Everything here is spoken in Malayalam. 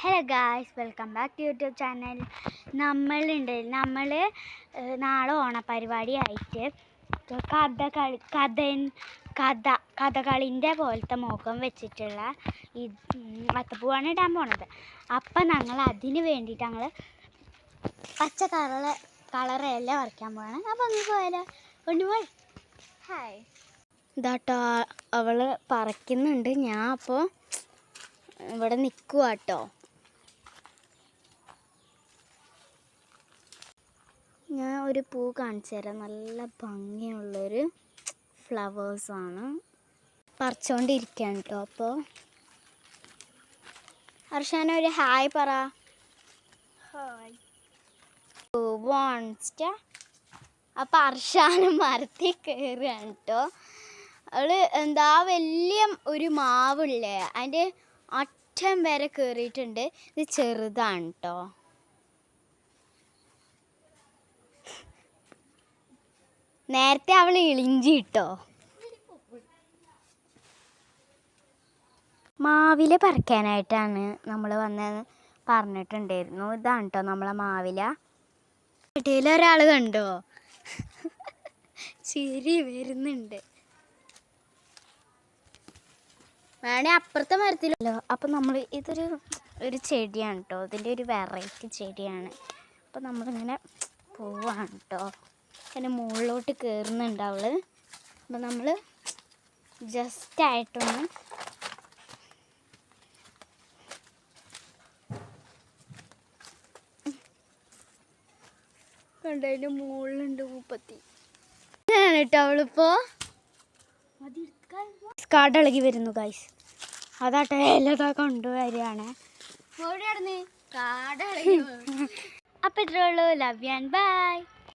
Hello guys, welcome back to YouTube channel. നമ്മൾ നാളെ ഓണപരിപാടിയായിട്ട് കഥകളിൻ്റെ പോലത്തെ മുഖം വെച്ചിട്ടുള്ള ഈ അത്തപ്പൂവാണ് ഇടാൻ പോണത്. അപ്പം ഞങ്ങൾ അതിന് വേണ്ടിയിട്ട് ഞങ്ങൾ പച്ച കളറെല്ലാം വരയ്ക്കാൻ പോവാണ്. അപ്പം അങ്ങ് പോയാലോ? കൊണ്ടുപോയി. ഹായ്, ഇതാട്ടോ അവൾ പറിക്കുന്നുണ്ട്. ഞാൻ അപ്പോൾ ഇവിടെ നിൽക്കുക കേട്ടോ. ഞാൻ ഒരു പൂ കാണിച്ചു തരാം. നല്ല ഭംഗിയുള്ളൊരു ഫ്ലവേഴ്സാണ്. പറിച്ചുകൊണ്ടിരിക്കുകയാണ് കേട്ടോ. അപ്പോൾ അർഷാന ഒരു ഹായ് പറ. ഹായ്. അപ്പം അർഷാന മരത്തിൽ കയറുകയാണ് കേട്ടോ. അവൾ എന്താ വലിയ ഒരു മാവില്ലേ, അതിൻ്റെ അറ്റം വരെ കയറിയിട്ടുണ്ട്. ഇത് ചെറുതാണ് കേട്ടോ. നേരത്തെ അവൾ ഇളിഞ്ചി ഇട്ടോ. മാവില പറിക്കാനായിട്ടാണ് നമ്മൾ വന്നതെന്ന് പറഞ്ഞിട്ടുണ്ടായിരുന്നു. ഇതാണ് കേട്ടോ നമ്മളെ മാവില. ഇടയിൽ ഒരാൾ കണ്ടോ, ചിരി വരുന്നുണ്ട്. വേണേ അപ്പുറത്തെ മരത്തിലല്ലോ. അപ്പം നമ്മൾ ഇതൊരു ചെടിയാണ് കേട്ടോ. ഇതിൻ്റെ ഒരു വെറൈറ്റി ചെടിയാണ്. അപ്പം നമ്മളിങ്ങനെ പോവാണ് കേട്ടോ. പിന്നെ മുകളിലോട്ട് കയറുന്നുണ്ട് അവൾ. അപ്പം നമ്മൾ ജസ്റ്റായിട്ടൊന്ന് കണ്ടതിൻ്റെ മുകളിലുണ്ട് മൂപ്പത്തി കേട്ടോ. അവളിപ്പോൾ കാടിളകി വരുന്നു ഗൈസ്. അതാട്ടെ എല്ലാതാ കൊണ്ടുവരികയാണ്. കാടിളകി. അപ്പം ഇത്രേ ഉള്ളൂ. Love you and by.